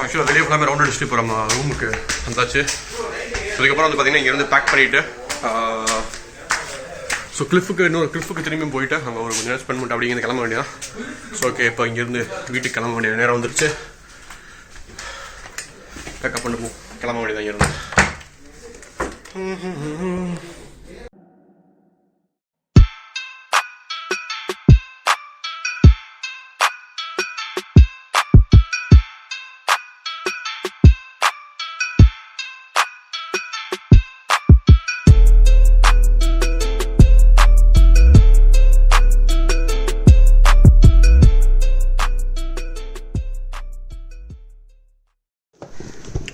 ஆக்சுவலாக வெளியே ஃபுல்லாமே ரவுண்ட் அடிச்சுட்டு இப்போ நம்ம ரூமுக்கு வந்தாச்சு. அதுக்கப்புறம் வந்து பார்த்தீங்கன்னா இங்கேருந்து பேக் பண்ணிவிட்டு ஸோ இன்னொரு கிளிஃபுக்கு திரும்பியும் போயிட்டு அங்கே ஒரு கொஞ்சம் நேரம் ஸ்பெண்ட் பண்ணிட்டு அப்படிங்கிறது கிளம்ப வேண்டியதான். ஸோ ஓகே, இப்போ இங்கேருந்து வீட்டுக்கு கிளம்ப வேண்டிய நேரம் வந்துருச்சு. பேக்கப் பண்ணி கிளம்ப வேண்டியதான் இங்கேருந்து.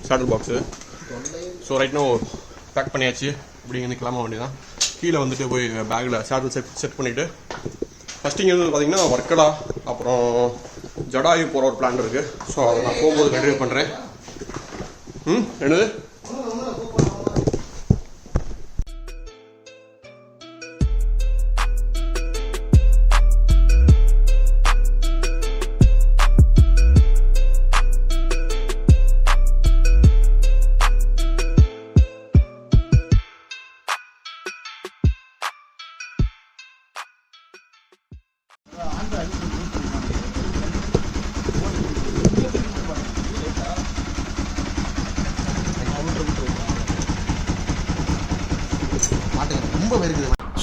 Starter box. So right now pack பண்ணியாச்சு. இப்படிங்க கிளம்ப வேண்டியதான். கீழே வந்துட்டு போய் பேக்கில் ஸ்டார்டர் செட் பண்ணிவிட்டு ஃபஸ்ட்டு இங்கே வந்து பார்த்தீங்கன்னா வர்க்கலா அப்புறம் ஜடாயு போகிற ஒரு பிளான் இருக்குது. ஸோ அதை நான் போகும்போது கண்டினியூ பண்ணுறேன். என்னது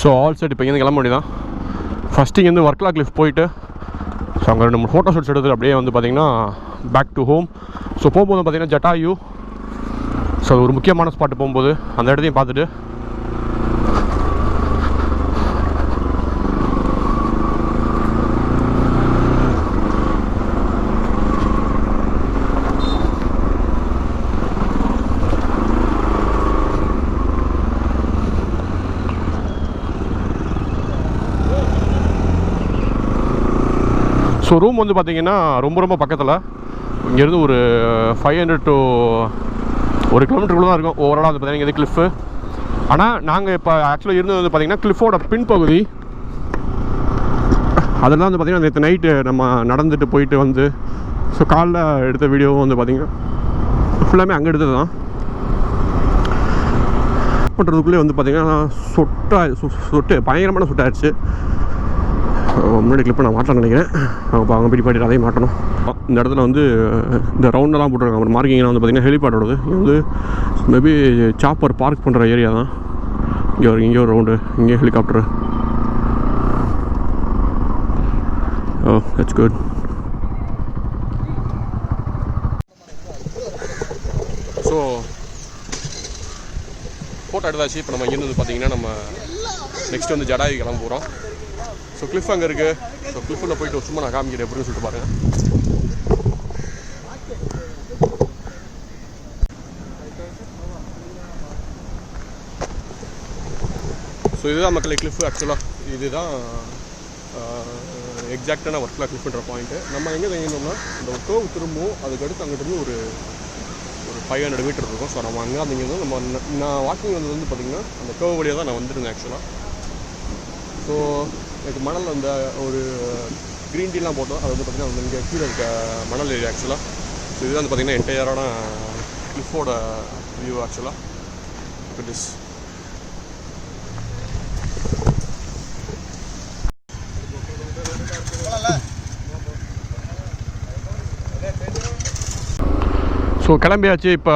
ஸோ ஆல் செட் இப்போ இங்கேருந்து கிளம்ப வேண்டியதான். ஃபஸ்ட்டு இங்கேருந்து வர்க்கலா கிளிஃப் போயிட்டு ஸோ அங்கே 2-3 ஃபோட்டோ ஷூட்ஸ் எடுத்து அப்படியே வந்து பார்த்திங்கன்னா பேக் டு ஹோம். ஸோ போகும்போது பார்த்திங்கன்னா ஜட்டாயு, ஸோ அது ஒரு முக்கியமான ஸ்பாட்டு. போகும்போது அந்த இடத்தையும் பார்த்துட்டு ஸோ ரூம் வந்து பார்த்திங்கன்னா ரொம்ப பக்கத்தில், இங்கேருந்து ஒரு 500 to 1 கிலோமீட்டருக்குள்ள தான் இருக்கும் ஓவராலாக வந்து பார்த்திங்கன்னா இது கிளிஃபு. ஆனால் நாங்கள் இப்போ ஆக்சுவலாக இருந்தது வந்து பார்த்திங்கன்னா கிளிஃபோட பின்பகுதி. அதெல்லாம் வந்து பார்த்திங்கன்னா நேற்று நைட்டு நம்ம நடந்துட்டு போயிட்டு வந்து ஸோ காலைல எடுத்த வீடியோவும் வந்து பார்த்திங்கன்னா ஃபுல்லாமே அங்கே எடுத்தது தான். பண்ணுறதுக்குள்ளே வந்து பார்த்திங்கன்னா சொட்டு பயங்கரமான சொட்டாயிடுச்சு. முன்னாடி கிளிப்பை நான் மாட்டலாம்னு நினைக்கிறேன். அப்போ அவங்க பிடிப்பாட்டி அதையும் மாட்டணும். இந்த இடத்துல வந்து இந்த ரவுண்டெல்லாம் போட்டுருக்காங்க. அப்புறம் மார்க்கிங்லாம் வந்து பார்த்திங்கன்னா ஹெலிபேடோடது. இது வந்து மேபி சாப்பர் பார்க் பண்ணுற ஏரியா தான். இங்கே ஒரு ரவுண்டு, இங்கே helicopter. Oh that's good. So photo எடுத்தாச்சு. இப்போ நம்ம இங்கேருந்து பார்த்திங்கன்னா நம்ம நெக்ஸ்ட் வந்து ஜடாயு கிளம்ப போகிறோம். ஸோ கிளிஃப் அங்கே இருக்குது. ஸோ கிளிஃபில் போய்ட்டு சும்மா நான் காமிக்கிறேன் எப்படின்னு சொல்லிட்டு பாருங்கள். ஸோ இதுதான் மக்களே கிளிஃபு. ஆக்சுவலாக இதுதான் எக்ஸாக்டான வர்க்கலா கிளிஃப்ன்ற பாயிண்ட்டு. நம்ம எங்கே தங்கினோம்னா இந்த கோவ் திரும்பவும் அதுக்கடுத்து அங்கிட்டிருந்து ஒரு 500 மீட்டர் இருக்கும். ஸோ நம்ம அங்கே தங்கியிருந்தோம். நான் வாக்கிங் வந்தது வந்து பார்த்திங்கன்னா அந்த கோவ் வழியாக தான் நான் வந்துருந்தேன் ஆக்சுவலாக. ஸோ எனக்கு மணல் அந்த ஒரு க்ரீன் டீலாம் போட்டோம். அது வந்து பார்த்திங்கன்னா இங்கே கீழே இருக்க மணல் ஏரியா ஆக்சுவலாக. ஸோ இதுதான் வந்து பார்த்திங்கன்னா என்டையரான கிளிஃபோட வியூ ஆக்சுவலாக. இட் இஸ் ஸோ கிளம்பியாச்சு. இப்போ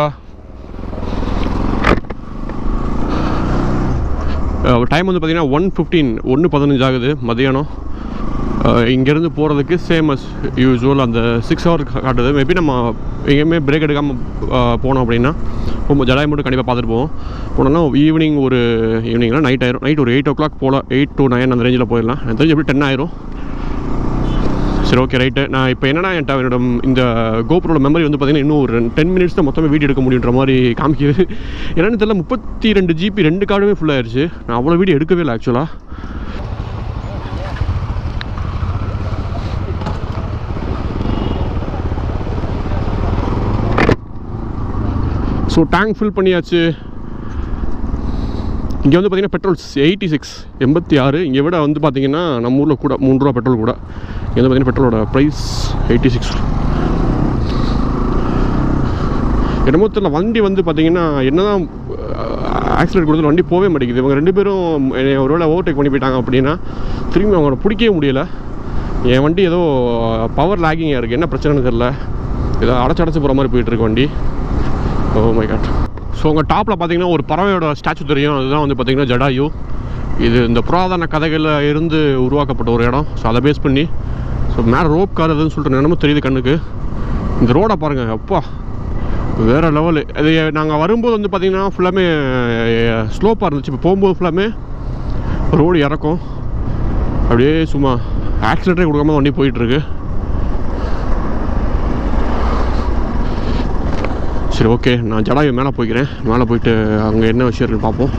டைம் வந்து பார்த்திங்கன்னா 1:15 ஆகுது மதியானம். இங்கேருந்து போகிறதுக்கு சேம் அஸ் யூஸ்வல் அந்த 6 hours காட்டுது. மேபி நம்ம எங்கேயுமே பிரேக் எடுக்காமல் போனோம் அப்படின்னா ரொம்ப ஜடாய் மட்டும் கண்டிப்பாக பார்த்துட்டு போனோம்னா ஈவினிங்லாம் நைட் ஆயிரும். நைட் ஒரு 8 o'clock போல் 8 to 9 அந்த ரேஞ்சில் போயிடலாம். எனக்கு தெரிஞ்சு எப்படி 10 ஆயிரும். சரி ஓகே ரைட்டு. நான் இப்போ என்னென்னா என்னோட இந்த கோப்ரோட மெமரி வந்து பார்த்திங்கன்னா இன்னும் ஒரு 10 minutes தான் மொத்தமாக வீடியோ எடுக்க முடியுன்ற மாதிரி காமிக்குது. என்னென்னு தெரியல, 32 GB 2 கார்டுமே ஃபுல்லாகிடுச்சு. நான் அவ்வளோ வீடியோ எடுக்கவே இல்லை ஆக்சுவலாக. ஸோ டேங்க் ஃபில் பண்ணியாச்சு. இங்கே வந்து பார்த்திங்கன்னா பெட்ரோல் 86 இங்கே விட வந்து பார்த்திங்கன்னா நம்ம ஊரில் கூட 3 ரூபா பெட்ரோல் கூட. இங்கே வந்து பார்த்திங்கன்னா பெட்ரோலோட ப்ரைஸ் 86. என்னமோ தெரியல, வண்டி வந்து பார்த்தீங்கன்னா என்னதான் ஆக்சிடென்ட் கொடுத்து வண்டி போகவே மாட்டேங்குது. இவங்க 2 பேரும் ஒரு வேளை ஓவர்டேக் பண்ணி போயிட்டாங்க அப்படின்னா திரும்பி அவங்கள பிடிக்கவே முடியலை. என் வண்டி ஏதோ பவர் லேகிங்காக இருக்குது, என்ன பிரச்சனைன்னு தெரில. ஏதோ அடைச்சி போகிற மாதிரி போயிட்டுருக்கு வண்டி. Oh my God. ஸோ உங்கள் டாப்பில் பார்த்தீங்கன்னா ஒரு பறவையோட ஸ்டாச்சு தெரியும், அதுதான் வந்து பார்த்தீங்கன்னா ஜடாயு. இது இந்த புராதன கதைகளில் இருந்து உருவாக்கப்பட்ட ஒரு இடம். ஸோ அதை பேஸ் பண்ணி ஸோ மேலே ரோப் கார் எதுன்னு சொல்லிட்டு என்னமோ தெரியுது கண்ணுக்கு. இந்த ரோடை பாருங்கள், அப்பா வேறு லெவலு. அது நாங்கள் வரும்போது வந்து பார்த்திங்கன்னா ஃபுல்லாமே ஸ்லோப்பாக இருந்துச்சு. இப்போ போகும்போது ஃபுல்லாமே ரோடு இறக்கும், அப்படியே சும்மா ஆக்சிலேட்டரே கொடுக்காம வண்டி போயிட்டுருக்கு. சரி ஓகே, நான் ஜடாயு மேலே போய்க்கிறேன். மேலே போயிட்டு அங்கே என்ன விஷயம் இருக்குன்னு பார்ப்போம்.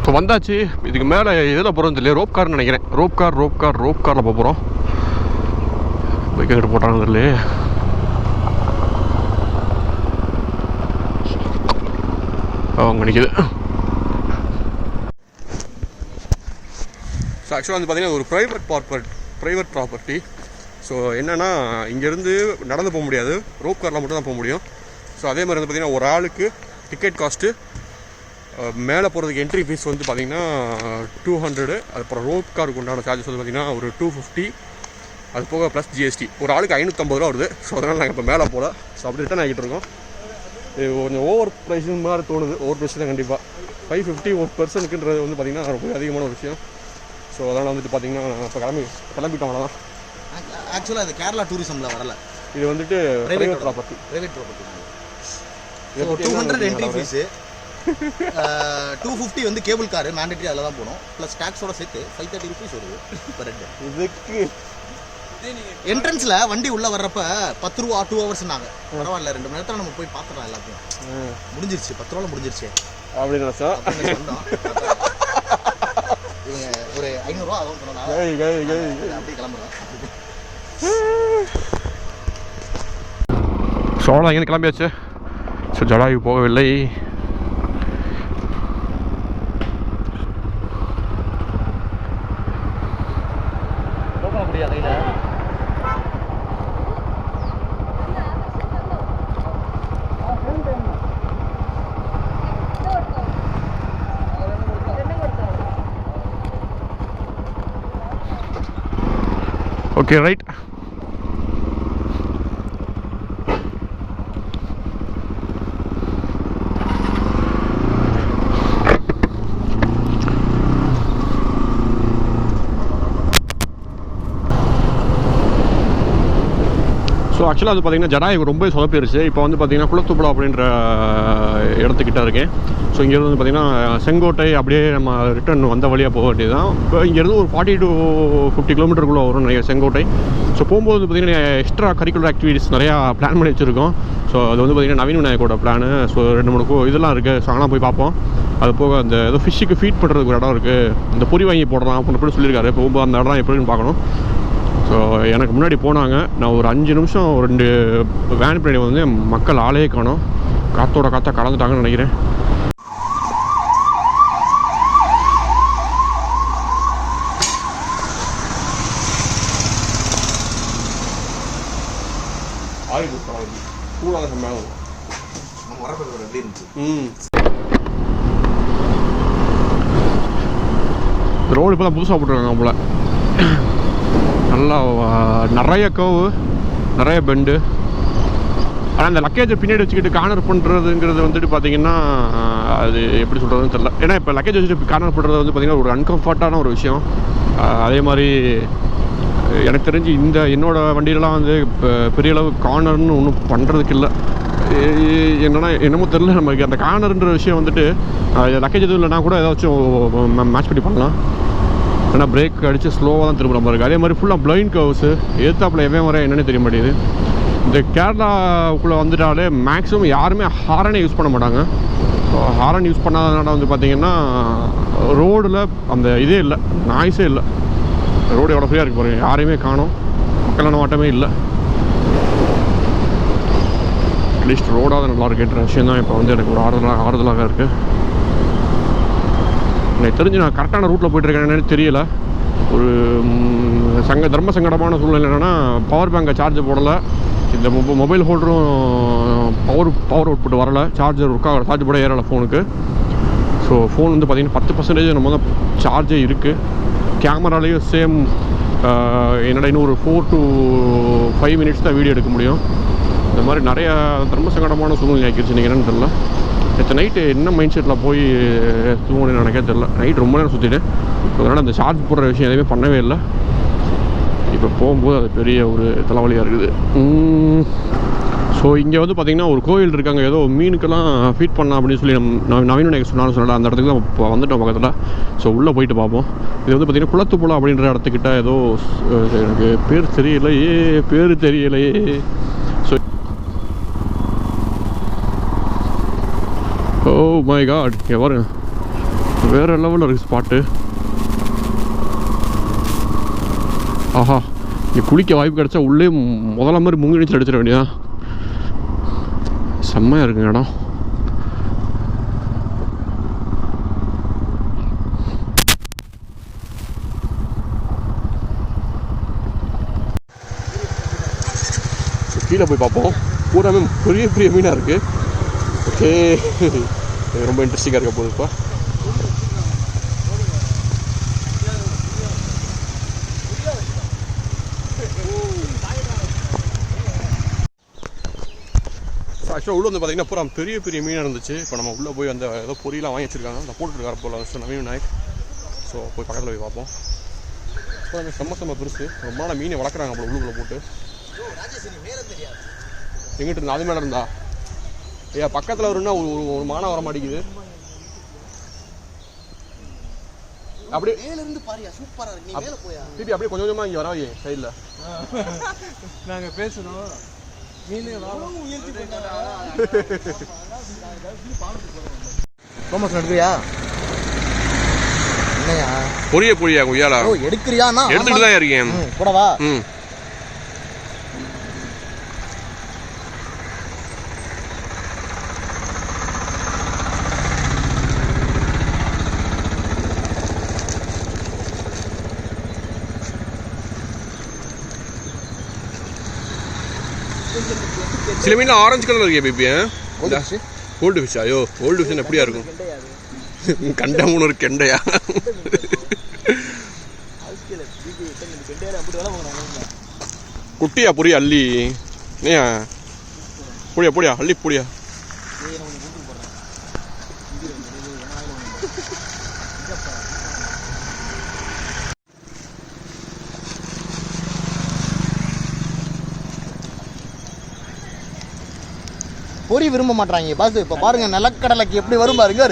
இப்போ வந்தாச்சு. இதுக்கு மேலே எதில் போகிறோம் தெரியல, ரோப் கார்னு நினைக்கிறேன். ரோப் காரில் போகிறோம். பைக் எங்கிட்ட போட்டாங்க தெரியல. அவங்க நிற்கிது. ஸோ ஆக்சுவலாக வந்து பார்த்தீங்கன்னா ஒரு ப்ரைவேட் ப்ராப்பர்ட்டி. ஸோ என்னென்னா இங்கேருந்து நடந்து போக முடியாது, ரோப் காரில் மட்டும் தான் போக முடியும். ஸோ அதே மாதிரி வந்து பார்த்திங்கன்னா ஒரு ஆளுக்கு டிக்கெட் காஸ்ட்டு, மேலே போகிறதுக்கு என்ட்ரி ஃபீஸ் வந்து பார்த்திங்கன்னா 200. அப்புறம் ரோப் காருக்கு உண்டான சார்ஜஸ் வந்து பார்த்திங்கன்னா ஒரு 250. அது போக ப்ளஸ் ஜிஎஸ்டி. ஒரு ஆளுக்கு 550 ரூபா வருது. ஸோ அதனால் நாங்கள் இப்போ மேலே போகல. ஸோ அப்படி ரிட்டன் ஆகிட்டு இருக்கோம். இது கொஞ்சம் ஓவர் ப்ரைஸிங் மாதிரி தோணுது. ஓவர் ப்ரைஸ் தான் கண்டிப்பாக. 550 ஒரு பர்சனுக்குன்றது வந்து பார்த்திங்கன்னா ரொம்ப அதிகமான ஒரு விஷயம். ஸோ அதனால் வந்துட்டு பார்த்திங்கன்னா இப்போ கிளம்பிட்டோம். அவ்வளோதான். ஆக்சுவலாக அது கேரளா டூரிசமில் வரல. இது வந்துட்டு ப்ரைவேட் ப்ராப்பர்ட்டி. 200 என்ட்ரி ஃபீஸு, 250 வந்து கேபிள் காரு மேண்டேட்டரி, அதில் தான் போகணும். ப்ளஸ் டேக்ஸோட சேர்த்து 530 ருபீஸ் வருது பர் ஹெட். இதுக்கு என்ட்ரன்ஸில் வண்டி உள்ளே வர்றப்ப 10 ரூபா 2 ஹவர்ஸ்னாங்க. பரவாயில்ல, 2 மணி நேரத்தில் நம்ம போய் பார்த்துடலாம் எல்லாத்தையும். முடிஞ்சிருச்சு, 10 ரூபாவில் முடிஞ்சிருச்சு அப்படின்னு சொன்னோம். இவங்க ஒரு 500 ரூபா அதுவும் சொன்னாங்க. அப்படி கிளம்புறோம். சோழா இங்கே கிளம்பியாச்சு. ஸோ ஜடாயு போகவில்லை. Okay right. ஸோ ஆக்சுவலாக அது பார்த்திங்கன்னா ஜடாயு ரொம்ப சொதப்பிடுச்சு. இப்போ வந்து பார்த்திங்கன்னா குளத்துப்புழா அப்படின்ற இடத்துக்கிட்ட இருக்கேன். ஸோ இங்கேருந்து வந்து பார்த்திங்கன்னா செங்கோட்டை அப்படியே நம்ம ரிட்டர்ன் வந்த வழியாக போக வேண்டியது தான். இப்போ இங்கேருந்து ஒரு 40 to 50 கிலோமீட்டருக்குள்ளே வரும் நிறைய செங்கோட்டை. ஸோ போகும்போது பார்த்திங்கன்னா எக்ஸ்ட்ரா கரிக்குலர் ஆக்டிவிட்டீஸ் நிறையா பிளான் பண்ணி வச்சுருக்கோம். ஸோ அது வந்து பார்த்திங்கன்னா நவீன் விநாயகோட பிளானு. ஸோ 2-3 இதெல்லாம் இருக்குது. ஸோ அங்கெல்லாம் போய் பார்ப்போம். அது போக அந்த ஏதோ ஃபிஷ்ஷுக்கு ஃபீட் பண்ணுறதுக்கு ஒரு இடம் இருக்குது, இந்த பொறி வாங்கி போடலாம் அப்படின்னு சொல்லியிருக்காரு. போகும்போது அந்த இடம் எப்படின்னு பார்க்கணும். ஸோ எனக்கு முன்னாடி போனாங்க. நான் ஒரு 5 நிமிஷம் 2 வேன் பின்னாடி வந்து மக்கள் ஆளே காணோம். காற்றா கலந்துட்டாங்கன்னு நினைக்கிறேன். ரோடு இப்போ தான் புதுசாக போட்டுருக்காங்க போல. நல்லா நிறைய கர்வு, நிறைய பெண்டு. ஆனால் அந்த லக்கேஜை பின்னாடி வச்சுக்கிட்டு கார்னர் பண்ணுறதுங்கிறது வந்துட்டு பார்த்திங்கன்னா அது எப்படி சொல்கிறதுன்னு தெரியல. ஏன்னா இப்போ லக்கேஜ் வச்சுட்டு கார்னர் பண்ணுறது வந்து பார்த்திங்கன்னா ஒரு அன்கம்ஃபர்ட்டான ஒரு விஷயம். அதே மாதிரி எனக்கு தெரிஞ்சு என்னோடய வண்டியிலலாம் வந்து இப்போ பெரிய அளவு கார்னர்னு ஒன்றும் பண்ணுறதுக்கு இல்லை. என்னமோ தெரில, நமக்கு அந்த கார்னர்ன்ற விஷயம் வந்துட்டு லக்கேஜ் எதுவும் இல்லைனா கூட ஏதாச்சும் மேட்ச் பண்ணி பண்ணலாம். ஏன்னா பிரேக் அடித்து ஸ்லோவாக தான் திரும்ப நம்ம இருக்குது. அதே மாதிரி ஃபுல்லாக பிளைண்ட் கர்வ்ஸு, எதிர்த்தாப்பில் எவன் வர என்னென்னு தெரிய மாட்டேங்குது. இந்த கேரளாவுக்குள்ளே வந்துட்டாலே மேக்ஸிமம் யாருமே ஹாரனே யூஸ் பண்ண மாட்டாங்க. ஹாரன் யூஸ் பண்ணாதனால வந்து பார்த்திங்கன்னா ரோடில் அந்த இதே இல்லை, நாய்ஸே இல்லை. ரோடு எவ்வளோ ஃப்ரீயாக இருக்குது பாருங்கள், யாரையுமே காணோம், மக்களான வாட்டமே இல்லை. அட்லீஸ்ட் ரோடாவது நல்லா இருக்குன்ற விஷயம் தான் இப்போ வந்து எனக்கு ஒரு ஆறுதலாக இருக்குது. எனக்கு தெரிஞ்சு நான் கரெக்டான ரூட்டில் போய்ட்டுருக்கேன்னு தெரியல. ஒரு தர்ம சங்கடமான சூழ்நிலை என்னென்னா, பவர் பேங்கை சார்ஜ் போடலை, இந்த மொபைல் ஹோல்டரும் பவர் அவுட்புட் வரலை, சார்ஜ் போட ஏறலை ஃபோனுக்கு. ஸோ ஃபோன் வந்து பார்த்திங்கன்னா 10% நம்ம தான் சார்ஜே இருக்குது. கேமராலேயும் சேம். என்னோட இன்னும் ஒரு 4 to 5 minutes தான் வீடியோ எடுக்க முடியும். இந்த மாதிரி நிறையா தர்ம சங்கடமான சூழ்நிலை ஆக்கிடுச்சு. நீங்கள் என்னன்னு தெரில. நேற்று நைட்டு என்ன மைண்ட் செட்டில் போய் தூங்கணும்னு எனக்கே தெரில. நைட் ரொம்ப நேரம் சுற்றிட்டேன். அதனால் அந்த சார்ஜ் போடுற விஷயம் எதுவுமே பண்ணவே இல்லை. இப்போ போகும்போது அது பெரிய ஒரு தலைவலியாக இருக்குது. ஸோ இங்கே வந்து பார்த்திங்கன்னா ஒரு கோயில் இருக்காங்க, ஏதோ மீனுக்கெல்லாம் ஃபீட் பண்ணலாம் அப்படின்னு சொல்லி நவீன எனக்கு சொன்னாலும் அந்த இடத்துக்கு தான் இப்போ வந்துட்டோம் பக்கத்தில். ஸோ உள்ளே போயிட்டு பார்ப்போம். இது வந்து பார்த்திங்கன்னா குளத்துப்புழா அப்படின்ற இடத்துக்கிட்ட ஏதோ எனக்கு பேர் தெரியலையே. ஸோ ஓ மை காட், இங்கே பாருங்க, வேறு லெவலில் இருக்குது ஸ்பாட்டு. ஆஹா, இங்கே குளிக்க வாய்ப்பு கிடச்சா உள்ளே முதல்ல மாதிரி முங்கி நீச்சல் அடிச்சிட வேண்டியதான். செம்மையாக இருக்குங்க இடம். கீழே போய் பார்ப்போம். பூராமே பெரிய மீனாக இருக்குது. ஓகே, ரொம்ப இன்ட்ரெஸ்டிங்காக இருக்க போகுது. இப்போ ஆக்சுவலாக உள்ளே வந்து பார்த்திங்கன்னா பூரா பெரிய மீனாக இருந்துச்சு. இப்போ நம்ம உள்ளே போய் அந்த ஏதோ பொரியெலாம் வாங்கி வச்சுருக்காங்க, அந்த போட்டுருக்காரு போல் நவீன நாயக். ஸோ போய் பக்கத்தில் போய் பார்ப்போம். இப்போ அந்த செம்ம பெருசு, ரொம்ப நாள் மீனை வளர்க்குறாங்க அப்புறம் உள்ளுக்குள்ளே போட்டு. எங்கிட்ட இருந்தா அது மேலே இருந்தா ஏன் பக்கத்தில் வருன்னா ஒரு மானம் வர மாட்டேங்குது. அப்படியே திருப்பி அப்படியே கொஞ்சம் கொஞ்சமாக இங்கே வராது சைடில் நாங்கள் பேசணும். பொரியா கொய்யாலா எடுக்கிறியா? எடுத்துட்டு தான் இருக்கேன். கூடவா? சில மீன் ஆரஞ்சு கலர் இருக்கே பேபி. Gold fish. ஐயோ, கோல்டு ஃபிஷ் எப்படியா இருக்கும்? கண்ட மூணு ஒரு கெண்டையா? குட்டியா புரியா அள்ளி நீயா புடியா அள்ளி புடியா. பொரி விரும்ப மாட்டாங்க பாஸ். இப்ப பாருங்க நிலக்கடலைக்கு எப்படி வரும் பாருங்க.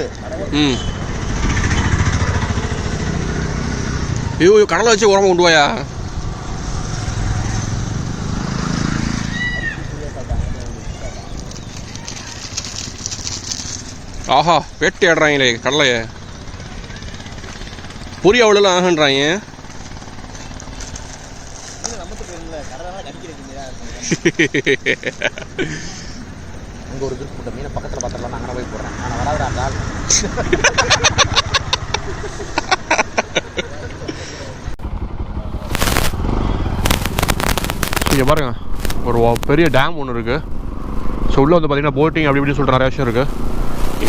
ஐயோ, கடலை வச்சு உரமா கொண்டு வாயா. ஆஹா, வெட்டி ஆடுறாங்களே கடலைய. பொரி அவ்வளோ ஆகன்றாங்க. அங்கே ஒரு கிரிப் போட்ட மீனை பக்கத்தில் பார்த்துடலாம். நான் அங்கே போய் போடுறேன். நான் வராதுடா. இங்கே பாருங்க, ஒரு பெரிய டேம் ஒன்று இருக்குது. ஸோ உள்ளே வந்து பார்த்திங்கன்னா போட்டிங் அப்படி இப்படின்னு சொல்லிட்டு நிறைய விஷயம் இருக்குது.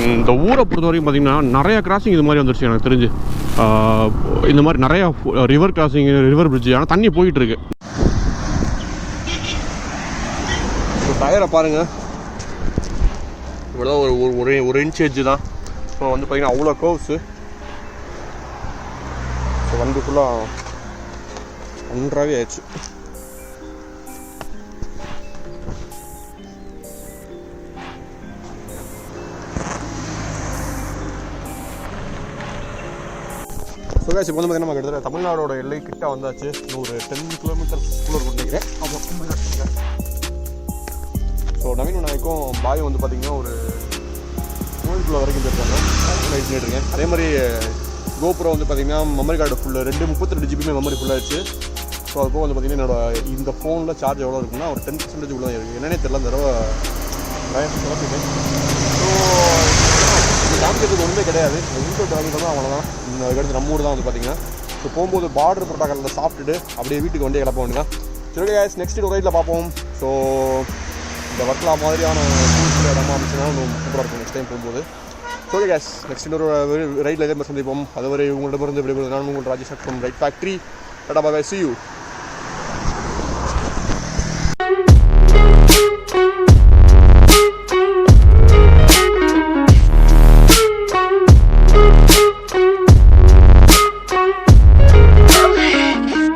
இந்த ஊரை பொறுத்த வரைக்கும் பார்த்திங்கன்னா நிறையா கிராசிங் இது மாதிரி வந்துருச்சு எனக்கு தெரிஞ்சு. இந்த மாதிரி நிறையா ரிவர் கிராசிங், ரிவர் பிரிட்ஜு. ஆனால் தண்ணி போயிட்டுருக்கு. டயரை பாருங்கள், இவ்வளோ ஒரு இன்ச் எஜ்ஜு தான். ஸோ வந்து பார்த்திங்கன்னா அவ்வளோ கர்வ்ஸு. ஸோ வந்து ஃபுல்லாக ஒன்றாவே ஆயிடுச்சு. ஸோ ஸோ guys, இப்போ வந்து பார்த்தீங்கன்னா நம்ம கிட்டத்தட்ட தமிழ்நாடோட எல்லை கிட்ட வந்தாச்சு. ஒரு 10 கிலோமீட்டர்ஸ்குள்ளே இருக்கும் நினைக்கிறேன். ஸோ நவீன் நாய்க்கும் பாயும் வந்து பார்த்திங்கன்னா ஒரு கோயிலுக்குள்ள வரைக்கும் போயிருக்காங்க. வெயிட் பண்ணிட்டுருக்கேன். அதே மாதிரி கோபுரம் வந்து பார்த்திங்கன்னா memory card full 32 GB memory ஃபுல்லாகிடுச்சு. ஸோ அதுபோக வந்து பார்த்திங்கன்னா என்னோட இந்த ஃபோனில் சார்ஜ் எவ்வளோ இருக்குன்னா ஒரு 10% உள்ள தான் இருக்குது. என்னன்னே தெரியல, அந்த தடவை கிளம்பிட்டேன். ஸோ காமிக்கிறதுக்கு ஒன்றுமே கிடையாது. இன்டர்நெட் வாங்கிட்டோம்னா அவ்வளோதான். அதுக்கடுத்து நம்ம ஊர் தான் வந்து பார்த்திங்கன்னா. ஸோ போகும்போது பார்டர் புரோட்டாக்காலில் சாப்பிட்டுட்டு அப்படியே வீட்டுக்கு வண்டியை கிளப்ப வேண்டியதான். சரி guys, நெக்ஸ்ட் ஒரு ரைட்டில் பார்ப்போம். ஸோ இந்த வர்க்கலா மாதிரியான டூரிஸ்ட் இடமா இருந்துச்சுன்னா சூப்பராக இருக்கும் நெக்ஸ்ட் டைம் போகும்போது. ஸோ guys, நெக்ஸ்ட் இன்னொரு ரைட்டில் இதே மாதிரி சந்திப்போம். அதுவரை உங்களிடமிருந்து விடைபெறுவது நான் உங்கள் Rajesh from Right Factory. Tata bye bye, see you.